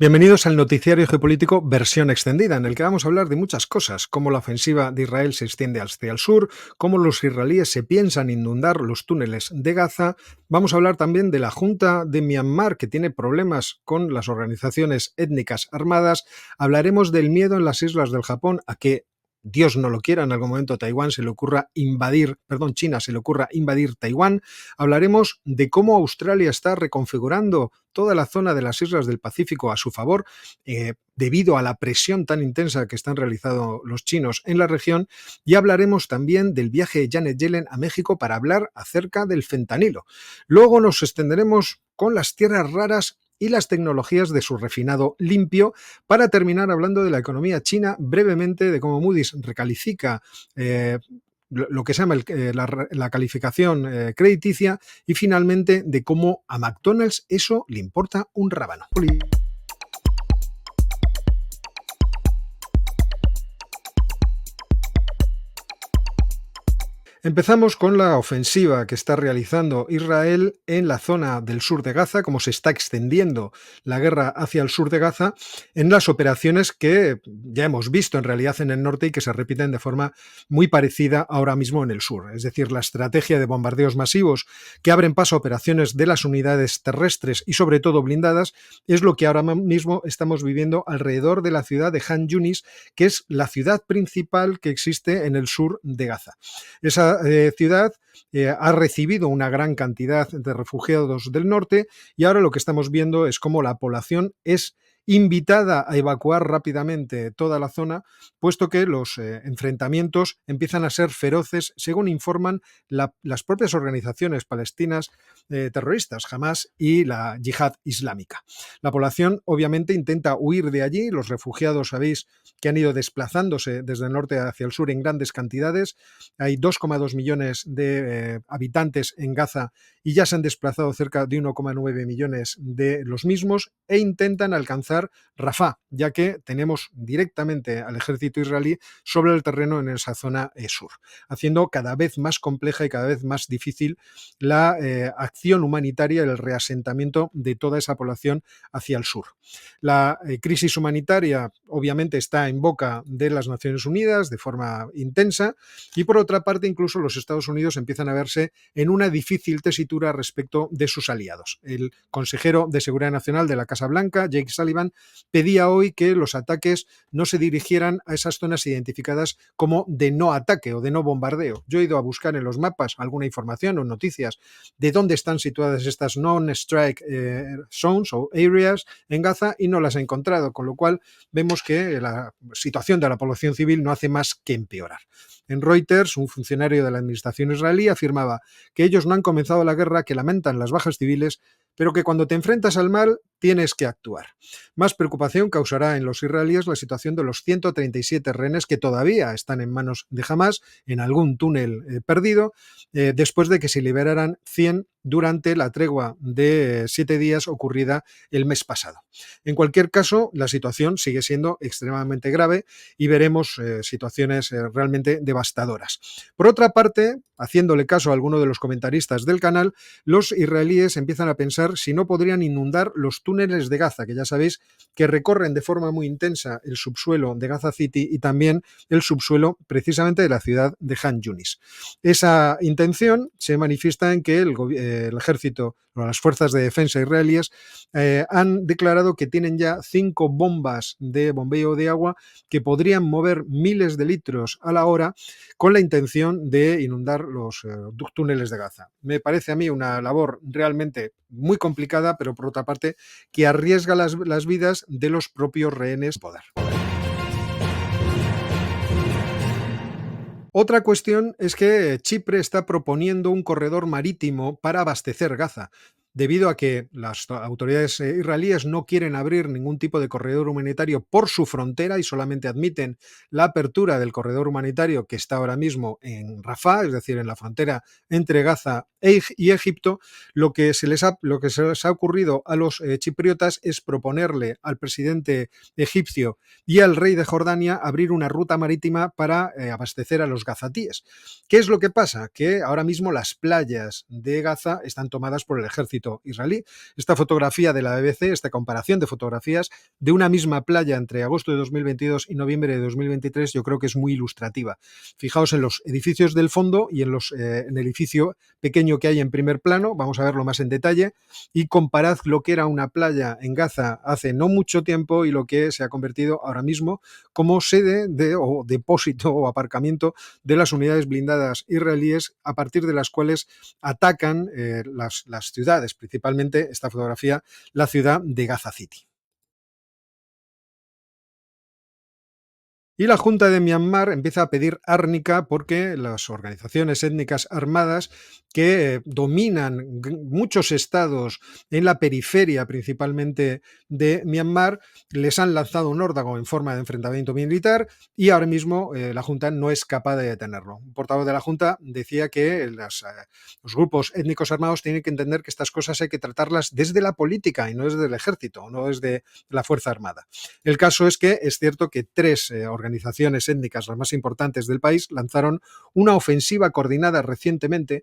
Bienvenidos al noticiario geopolítico versión extendida, en el que vamos a hablar de muchas cosas, cómo la ofensiva de Israel se extiende hacia el sur, cómo los israelíes se piensan inundar los túneles de Gaza. Vamos a hablar también de la Junta de Myanmar, que tiene problemas con las organizaciones étnicas armadas. Hablaremos del miedo en las islas del Japón a que Dios no lo quiera, en algún momento China se le ocurra invadir Taiwán. Hablaremos de cómo Australia está reconfigurando toda la zona de las islas del Pacífico a su favor, debido a la presión tan intensa que están realizando los chinos en la región, y hablaremos también del viaje de Janet Yellen a México para hablar acerca del fentanilo. Luego nos extenderemos con las tierras raras y las tecnologías de su refinado limpio, para terminar hablando de la economía china brevemente, de cómo Moody's recalifica lo que se llama la calificación crediticia, y finalmente de cómo a McDonald's eso le importa un rábano. Empezamos con la ofensiva que está realizando Israel en la zona del sur de Gaza, cómo se está extendiendo la guerra hacia el sur de Gaza, en las operaciones que ya hemos visto en realidad en el norte y que se repiten de forma muy parecida ahora mismo en el sur. Es decir, la estrategia de bombardeos masivos que abren paso a operaciones de las unidades terrestres y sobre todo blindadas es lo que ahora mismo estamos viviendo alrededor de la ciudad de Han Yunis, que es la ciudad principal que existe en el sur de Gaza. Esa ciudad ha recibido una gran cantidad de refugiados del norte, y ahora lo que estamos viendo es cómo la población es invitada a evacuar rápidamente toda la zona, puesto que los enfrentamientos empiezan a ser feroces, según informan las propias organizaciones palestinas terroristas, Hamas y la Yihad Islámica. La población obviamente intenta huir de allí. Los refugiados, sabéis que han ido desplazándose desde el norte hacia el sur en grandes cantidades. Hay 2,2 millones de habitantes en Gaza y ya se han desplazado cerca de 1,9 millones de los mismos, e intentan alcanzar Rafah, ya que tenemos directamente al ejército israelí sobre el terreno en esa zona sur, haciendo cada vez más compleja y cada vez más difícil la acción humanitaria y el reasentamiento de toda esa población hacia el sur. La crisis humanitaria obviamente está en boca de las Naciones Unidas de forma intensa, y por otra parte incluso los Estados Unidos empiezan a verse en una difícil tesitura respecto de sus aliados. El consejero de Seguridad Nacional de la Casa Blanca, Jake Sullivan, pedía hoy que los ataques no se dirigieran a esas zonas identificadas como de no ataque o de no bombardeo. Yo he ido a buscar en los mapas alguna información o noticias de dónde están situadas estas non-strike zones o areas en Gaza, y no las he encontrado, con lo cual vemos que la situación de la población civil no hace más que empeorar. En Reuters, un funcionario de la administración israelí afirmaba que ellos no han comenzado la guerra, que lamentan las bajas civiles, pero que cuando te enfrentas al mal tienes que actuar. Más preocupación causará en los israelíes la situación de los 137 rehenes que todavía están en manos de Hamas en algún túnel perdido, después de que se liberaran 100 durante la tregua de 7 días ocurrida el mes pasado. En cualquier caso, la situación sigue siendo extremadamente grave y veremos situaciones realmente devastadoras. Por otra parte, haciéndole caso a alguno de los comentaristas del canal, los israelíes empiezan a pensar si no podrían inundar los túneles de Gaza, que ya sabéis que recorren de forma muy intensa el subsuelo de Gaza City y también el subsuelo precisamente de la ciudad de Han Yunis. Esa intención se manifiesta en que el ejército o las fuerzas de defensa israelíes han declarado que tienen ya 5 bombas de bombeo de agua que podrían mover miles de litros a la hora, con la intención de inundar los túneles de Gaza. Me parece a mí una labor realmente muy complicada, pero por otra parte que arriesga las vidas de los propios rehenes de poder. Otra cuestión es que Chipre está proponiendo un corredor marítimo para abastecer Gaza, debido a que las autoridades israelíes no quieren abrir ningún tipo de corredor humanitario por su frontera y solamente admiten la apertura del corredor humanitario que está ahora mismo en Rafah, es decir, en la frontera entre Gaza y Egipto. Lo que se les ha ocurrido a los chipriotas es proponerle al presidente egipcio y al rey de Jordania abrir una ruta marítima para abastecer a los gazatíes. ¿Qué es lo que pasa? Que ahora mismo las playas de Gaza están tomadas por el ejército ejército israelí. Esta fotografía de la BBC, esta comparación de fotografías de una misma playa entre agosto de 2022 y noviembre de 2023, yo creo que es muy ilustrativa. Fijaos en los edificios del fondo y en el edificio pequeño que hay en primer plano, vamos a verlo más en detalle, y comparad lo que era una playa en Gaza hace no mucho tiempo y lo que se ha convertido ahora mismo como sede o depósito o aparcamiento de las unidades blindadas israelíes, a partir de las cuales atacan las ciudades, principalmente esta fotografía, la ciudad de Gaza City. Y la Junta de Myanmar empieza a pedir árnica porque las organizaciones étnicas armadas que dominan muchos estados en la periferia principalmente de Myanmar les han lanzado un órdago en forma de enfrentamiento militar y ahora mismo la Junta no es capaz de detenerlo. Un portavoz de la Junta decía que los grupos étnicos armados tienen que entender que estas cosas hay que tratarlas desde la política y no desde el ejército, no desde la Fuerza Armada. El caso es que es cierto que tres organizaciones étnicas, las más importantes del país, lanzaron una ofensiva coordinada recientemente,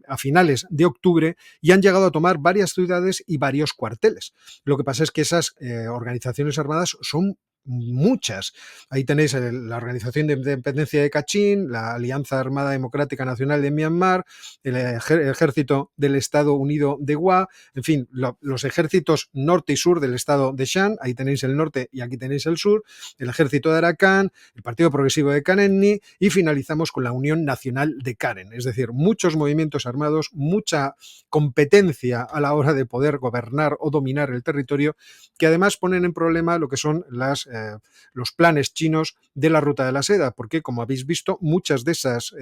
a finales de octubre, y han llegado a tomar varias ciudades y varios cuarteles. Lo que pasa es que esas organizaciones armadas son muchas. Ahí tenéis la Organización de Independencia de Kachin, la Alianza Armada Democrática Nacional de Myanmar, el Ejército del Estado Unido de Wa, en fin, los ejércitos norte y sur del estado de Shan, ahí tenéis el norte y aquí tenéis el sur, el Ejército de Arakan, el Partido Progresivo de Karenni y finalizamos con la Unión Nacional de Karen. Es decir, muchos movimientos armados, mucha competencia a la hora de poder gobernar o dominar el territorio, que además ponen en problema lo que son los planes chinos de la Ruta de la Seda, porque, como habéis visto, muchas de esas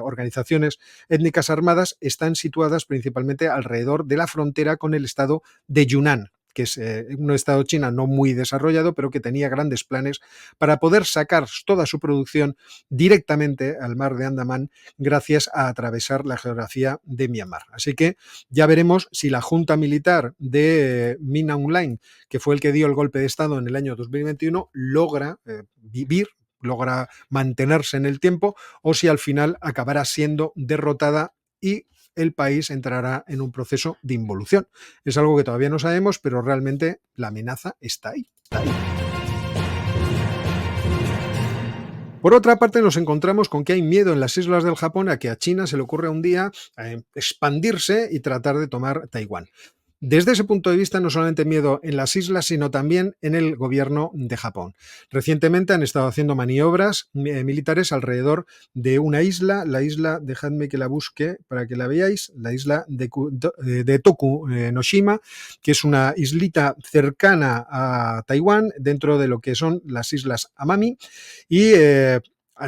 organizaciones étnicas armadas están situadas principalmente alrededor de la frontera con el estado de Yunnan, que es un estado chino no muy desarrollado, pero que tenía grandes planes para poder sacar toda su producción directamente al mar de Andamán gracias a atravesar la geografía de Myanmar. Así que ya veremos si la junta militar de Min Aung Hlaing, que fue el que dio el golpe de estado en el año 2021, logra vivir, logra mantenerse en el tiempo, o si al final acabará siendo derrotada y el país entrará en un proceso de involución. Es algo que todavía no sabemos, pero realmente la amenaza está ahí. Está ahí. Por otra parte, nos encontramos con que hay miedo en las islas del Japón a que a China se le ocurra un día expandirse y tratar de tomar Taiwán. Desde ese punto de vista, no solamente miedo en las islas, sino también en el gobierno de Japón. Recientemente han estado haciendo maniobras militares alrededor de una isla, la isla, dejadme que la busque para que la veáis, la isla de Tokunoshima, que es una islita cercana a Taiwán, dentro de lo que son las islas Amami, y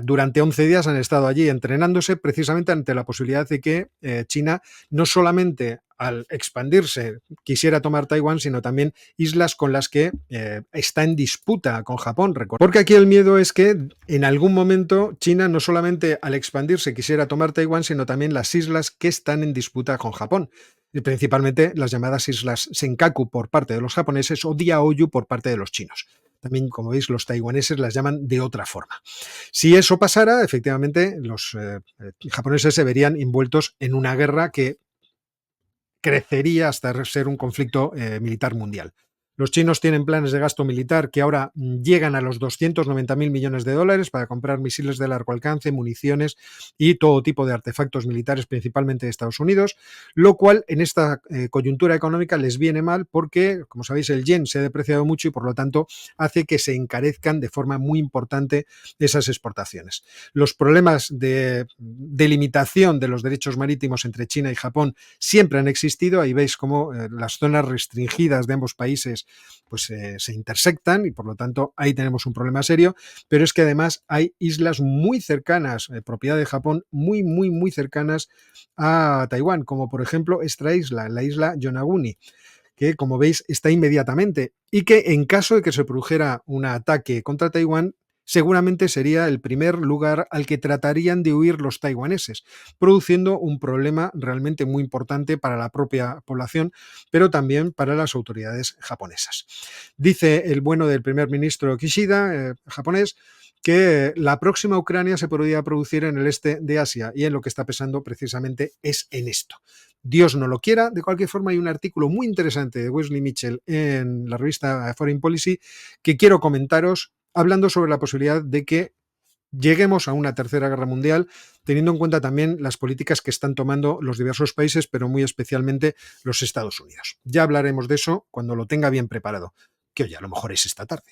durante 11 días han estado allí entrenándose precisamente ante la posibilidad de que China no solamente al expandirse quisiera tomar Taiwán, sino también islas con las que está en disputa con Japón. Porque aquí el miedo es que en algún momento China no solamente al expandirse quisiera tomar Taiwán, sino también las islas que están en disputa con Japón. Y principalmente las llamadas islas Senkaku por parte de los japoneses o Diaoyu por parte de los chinos. También, como veis, los taiwaneses las llaman de otra forma. Si eso pasara, efectivamente, los japoneses se verían envueltos en una guerra que crecería hasta ser un conflicto militar mundial. Los chinos tienen planes de gasto militar que ahora llegan a los 290.000 millones de dólares para comprar misiles de largo alcance, municiones y todo tipo de artefactos militares, principalmente de Estados Unidos, lo cual en esta coyuntura económica les viene mal porque, como sabéis, el yen se ha depreciado mucho y por lo tanto hace que se encarezcan de forma muy importante esas exportaciones. Los problemas de delimitación de los derechos marítimos entre China y Japón siempre han existido. Ahí veis cómo las zonas restringidas de ambos países pues se intersectan y por lo tanto ahí tenemos un problema serio, pero es que además hay islas muy cercanas, propiedad de Japón, muy cercanas a Taiwán, como por ejemplo esta isla, la isla Yonaguni, que como veis está inmediatamente y que en caso de que se produjera un ataque contra Taiwán, seguramente sería el primer lugar al que tratarían de huir los taiwaneses, produciendo un problema realmente muy importante para la propia población, pero también para las autoridades japonesas. Dice el bueno del primer ministro Kishida, japonés, que la próxima Ucrania se podría producir en el este de Asia y en lo que está pensando precisamente es en esto. Dios no lo quiera. De cualquier forma, hay un artículo muy interesante de Wesley Mitchell en la revista Foreign Policy que quiero comentaros, hablando sobre la posibilidad de que lleguemos a una tercera guerra mundial, teniendo en cuenta también las políticas que están tomando los diversos países, pero muy especialmente los Estados Unidos. Ya hablaremos de eso cuando lo tenga bien preparado, que oye, a lo mejor es esta tarde.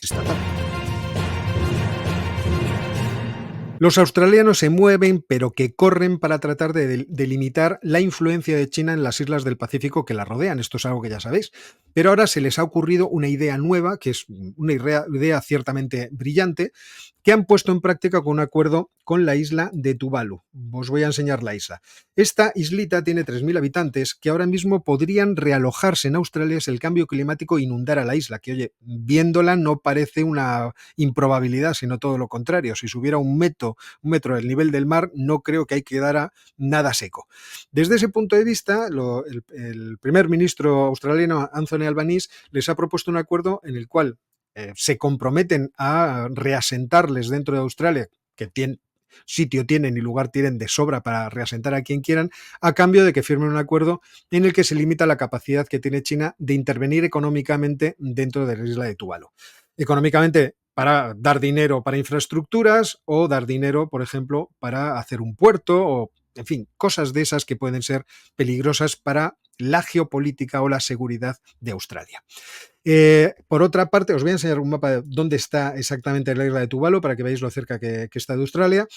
Los australianos se mueven, pero que corren para tratar de limitar la influencia de China en las islas del Pacífico que la rodean. Esto es algo que ya sabéis. Pero ahora se les ha ocurrido una idea nueva, que es una idea ciertamente brillante, que han puesto en práctica con un acuerdo con la isla de Tuvalu. Os voy a enseñar la isla. Esta islita tiene 3.000 habitantes que ahora mismo podrían realojarse en Australia si el cambio climático inundara la isla, que oye, viéndola no parece una improbabilidad, sino todo lo contrario. Si subiera un metro del nivel del mar, no creo que ahí quedara nada seco. Desde ese punto de vista, el primer ministro australiano, Anthony Albanese, les ha propuesto un acuerdo en el cual se comprometen a reasentarles dentro de Australia, que sitio tienen y lugar tienen de sobra para reasentar a quien quieran, a cambio de que firmen un acuerdo en el que se limita la capacidad que tiene China de intervenir económicamente dentro de la isla de Tuvalu. Económicamente, para dar dinero para infraestructuras o dar dinero, por ejemplo, para hacer un puerto o, en fin, cosas de esas que pueden ser peligrosas para la geopolítica o la seguridad de Australia. Por otra parte, os voy a enseñar un mapa de dónde está exactamente la isla de Tuvalu para que veáis lo cerca que está de Australia.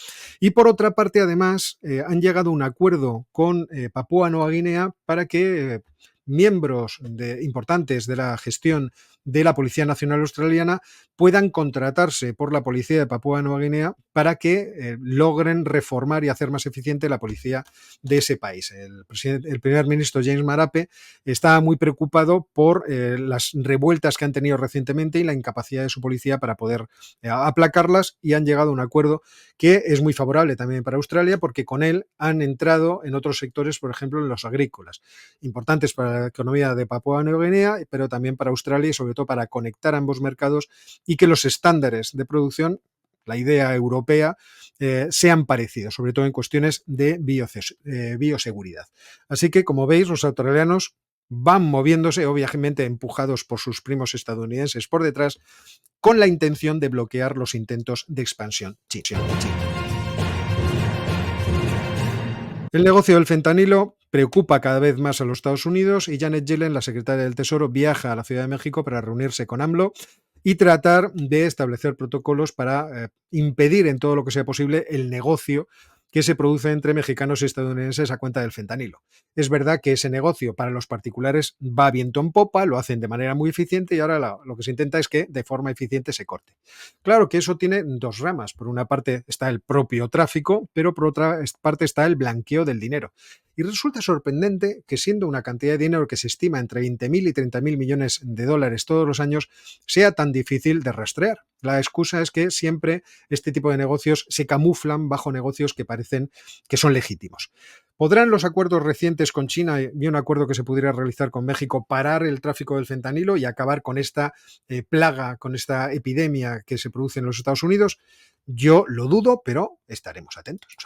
Y por otra parte, además, han llegado a un acuerdo con Papúa Nueva Guinea para que miembros importantes de la gestión de la Policía Nacional Australiana puedan contratarse por la policía de Papúa Nueva Guinea para que logren reformar y hacer más eficiente la policía de ese país. El primer ministro James Marape está muy preocupado por las revueltas que han tenido recientemente y la incapacidad de su policía para poder aplacarlas, y han llegado a un acuerdo que es muy favorable también para Australia, porque con él han entrado en otros sectores, por ejemplo en los agrícolas, importantes para la economía de Papúa Nueva Guinea, pero también para Australia, y sobre todo para conectar ambos mercados y que los estándares de producción, la idea europea, sean parecidos, sobre todo en cuestiones de bioseguridad. Así que, como veis, los australianos van moviéndose, obviamente empujados por sus primos estadounidenses por detrás, con la intención de bloquear los intentos de expansión china. El negocio del fentanilo preocupa cada vez más a los Estados Unidos, y Janet Yellen, la secretaria del Tesoro, viaja a la Ciudad de México para reunirse con AMLO y tratar de establecer protocolos para impedir en todo lo que sea posible el negocio que se produce entre mexicanos y estadounidenses a cuenta del fentanilo. Es verdad que ese negocio para los particulares va viento en popa, lo hacen de manera muy eficiente, y ahora lo que se intenta es que de forma eficiente se corte. Claro que eso tiene dos ramas. Por una parte está el propio tráfico, pero por otra parte está el blanqueo del dinero. Y resulta sorprendente que, siendo una cantidad de dinero que se estima entre 20.000 y 30.000 millones de dólares todos los años, sea tan difícil de rastrear. La excusa es que siempre este tipo de negocios se camuflan bajo negocios que parecen que son legítimos. ¿Podrán los acuerdos recientes con China y un acuerdo que se pudiera realizar con México parar el tráfico del fentanilo y acabar con esta plaga, con esta epidemia que se produce en los Estados Unidos? Yo lo dudo, pero estaremos atentos.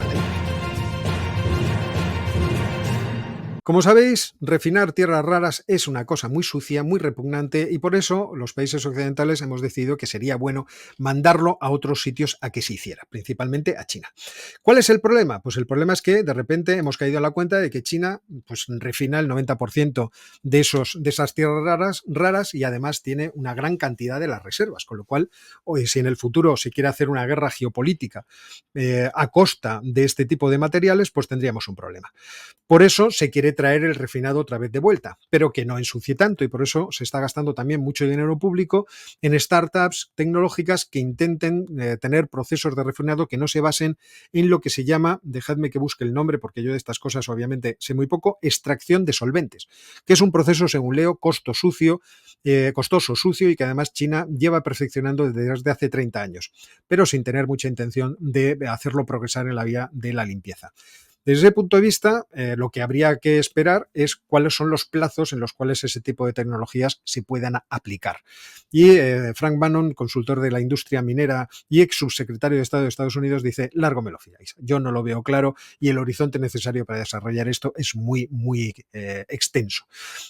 Como sabéis, refinar tierras raras es una cosa muy sucia, muy repugnante, y por eso los países occidentales hemos decidido que sería bueno mandarlo a otros sitios a que se hiciera, principalmente a China. ¿Cuál es el problema? Pues el problema es que de repente hemos caído a la cuenta de que China pues refina el 90% de esas tierras raras, y además tiene una gran cantidad de las reservas, con lo cual, hoy, si en el futuro se quiere hacer una guerra geopolítica a costa de este tipo de materiales, pues tendríamos un problema. Por eso se quiere traer el refinado otra vez de vuelta, pero que no ensucie tanto, y por eso se está gastando también mucho dinero público en startups tecnológicas que intenten tener procesos de refinado que no se basen en lo que se llama, dejadme que busque el nombre porque yo de estas cosas obviamente sé muy poco, extracción de solventes, que es un proceso, según leo, costoso, sucio, y que además China lleva perfeccionando desde hace 30 años, pero sin tener mucha intención de hacerlo progresar en la vía de la limpieza. Desde ese punto de vista, lo que habría que esperar es cuáles son los plazos en los cuales ese tipo de tecnologías se puedan aplicar. Y Frank Bannon, consultor de la industria minera y ex subsecretario de Estado de Estados Unidos, dice: largo me lo fiáis. Yo no lo veo claro y el horizonte necesario para desarrollar esto es muy, muy extenso.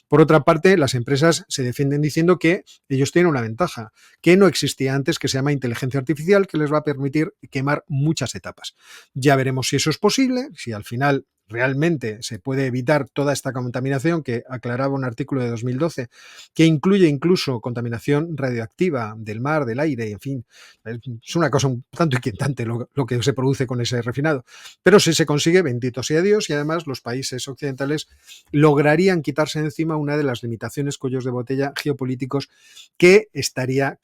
Por otra parte, las empresas se defienden diciendo que ellos tienen una ventaja que no existía antes, que se llama inteligencia artificial, que les va a permitir quemar muchas etapas. Ya veremos si eso es posible, si al final realmente se puede evitar toda esta contaminación que aclaraba un artículo de 2012, que incluye incluso contaminación radioactiva del mar, del aire, en fin, es una cosa un tanto inquietante lo que se produce con ese refinado. Pero si se consigue, bendito sea Dios, y además los países occidentales lograrían quitarse de encima una de las limitaciones, cuellos de botella geopolíticos que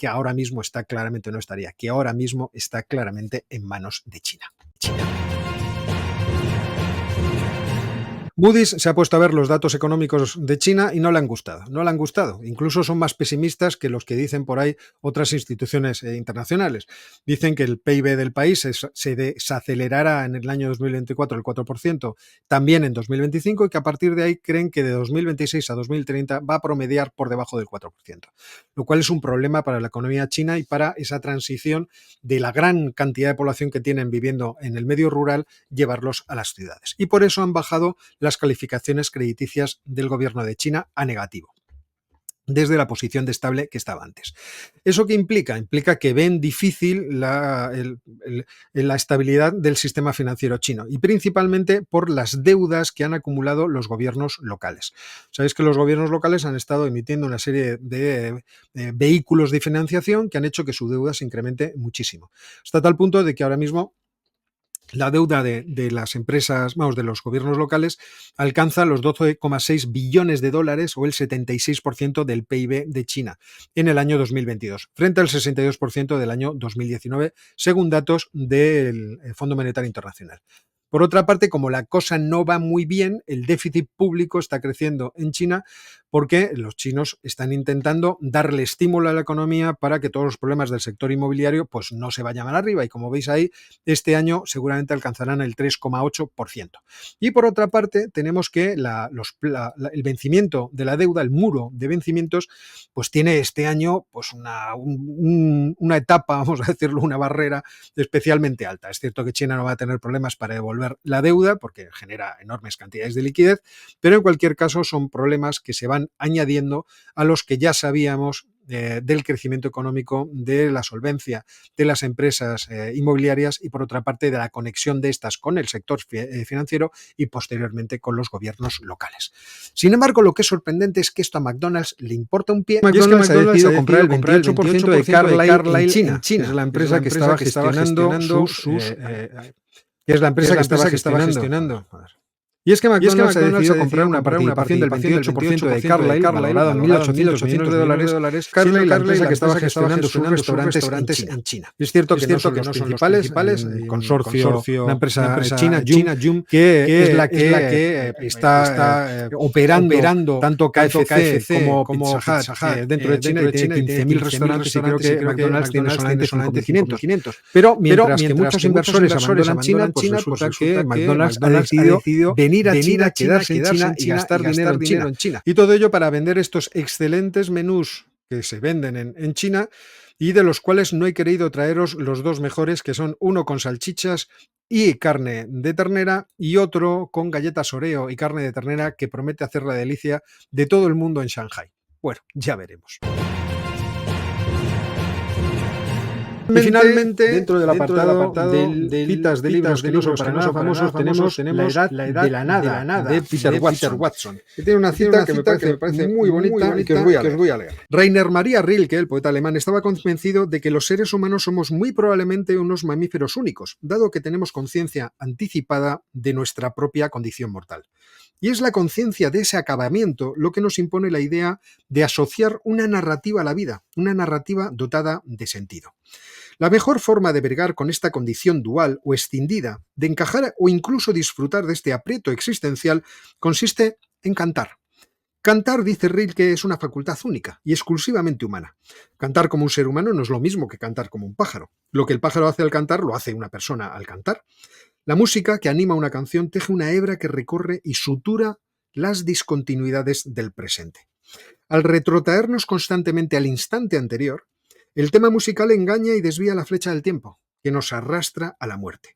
ahora mismo está claramente, no estaría, que ahora mismo está claramente en manos de China. Moody's se ha puesto a ver los datos económicos de China y no le han gustado. No le han gustado. Incluso son más pesimistas que los que dicen por ahí otras instituciones internacionales. Dicen que el PIB del país se desacelerará en el año 2024 el 4%, también en 2025, y que a partir de ahí creen que de 2026 a 2030 va a promediar por debajo del 4%, lo cual es un problema para la economía china y para esa transición de la gran cantidad de población que tienen viviendo en el medio rural, llevarlos a las ciudades. Y por eso han bajado las calificaciones crediticias del gobierno de China a negativo, desde la posición de estable que estaba antes. ¿Eso qué implica? Implica que ven difícil la estabilidad del sistema financiero chino, y principalmente por las deudas que han acumulado los gobiernos locales. Sabéis que los gobiernos locales han estado emitiendo una serie de vehículos de financiación que han hecho que su deuda se incremente muchísimo, hasta tal punto de que ahora mismo la deuda de las empresas, de los gobiernos locales, alcanza los 12,6 billones de dólares, o el 76% del PIB de China en el año 2022, frente al 62% del año 2019, según datos del Fondo Monetario Internacional. Por otra parte, como la cosa no va muy bien, el déficit público está creciendo en China porque los chinos están intentando darle estímulo a la economía para que todos los problemas del sector inmobiliario pues no se vayan arriba, y como veis ahí, este año seguramente alcanzarán el 3,8%. Y por otra parte, tenemos que el vencimiento de la deuda, el muro de vencimientos, pues tiene este año pues una etapa, vamos a decirlo, una barrera especialmente alta. Es cierto que China no va a tener problemas para devolver la deuda porque genera enormes cantidades de liquidez, pero en cualquier caso son problemas que se van añadiendo a los que ya sabíamos del crecimiento económico, de la solvencia de las empresas inmobiliarias, y por otra parte de la conexión de estas con el sector financiero y posteriormente con los gobiernos locales. Sin embargo, lo que es sorprendente es que esto a McDonald's le importa un pie. McDonald's ha decidido comprar el 28% de Carlyle en China. Es la empresa que estaba gestionando que es la empresa que estaba gestionando. Y es que McDonald's ha decidido comprar una participación del 28% de Carlyle, valorado en $1.800 millones de dólares. Carlyle, la empresa que estaba gestionando sus restaurantes en China. Y es cierto que no son los principales, el consorcio, una empresa china, Yum, que es la que está operando tanto KFC como Pizza Hut dentro de China, y tiene 15.000 restaurantes, y creo que McDonald's tiene solamente 5.500. Pero mientras que muchos inversores abandonan China, pues resulta que McDonald's ha decidido venir a China, quedarse en China y gastar dinero en China. Y todo ello para vender estos excelentes menús que se venden en China, y de los cuales no he querido traeros los dos mejores, que son uno con salchichas y carne de ternera, y otro con galletas Oreo y carne de ternera, que promete hacer la delicia de todo el mundo en Shanghai. Bueno, ya veremos. Y finalmente, dentro del apartado de citas de libros que no son para nada famosos, tenemos La edad de la nada, de Peter Watson, que tiene una cita que me parece muy bonita y que os voy a leer. Rainer Maria Rilke, el poeta alemán, estaba convencido de que los seres humanos somos muy probablemente unos mamíferos únicos, dado que tenemos conciencia anticipada de nuestra propia condición mortal. Y es la conciencia de ese acabamiento lo que nos impone la idea de asociar una narrativa a la vida, una narrativa dotada de sentido. La mejor forma de bregar con esta condición dual o escindida, de encajar o incluso disfrutar de este aprieto existencial, consiste en cantar. Cantar, dice Rilke, es una facultad única y exclusivamente humana. Cantar como un ser humano no es lo mismo que cantar como un pájaro. Lo que el pájaro hace al cantar lo hace una persona al cantar. La música que anima una canción teje una hebra que recorre y sutura las discontinuidades del presente. Al retrotraernos constantemente al instante anterior, el tema musical engaña y desvía la flecha del tiempo, que nos arrastra a la muerte.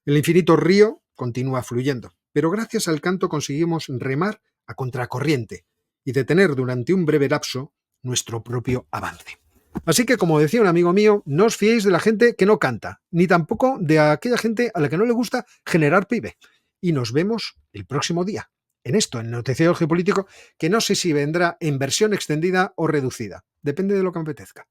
El infinito río continúa fluyendo, pero gracias al canto conseguimos remar a contracorriente y detener durante un breve lapso nuestro propio avance. Así que, como decía un amigo mío, no os fiéis de la gente que no canta, ni tampoco de aquella gente a la que no le gusta generar PIB. Y nos vemos el próximo día en esto, en el noticiero geopolítico, que no sé si vendrá en versión extendida o reducida. Depende de lo que me apetezca.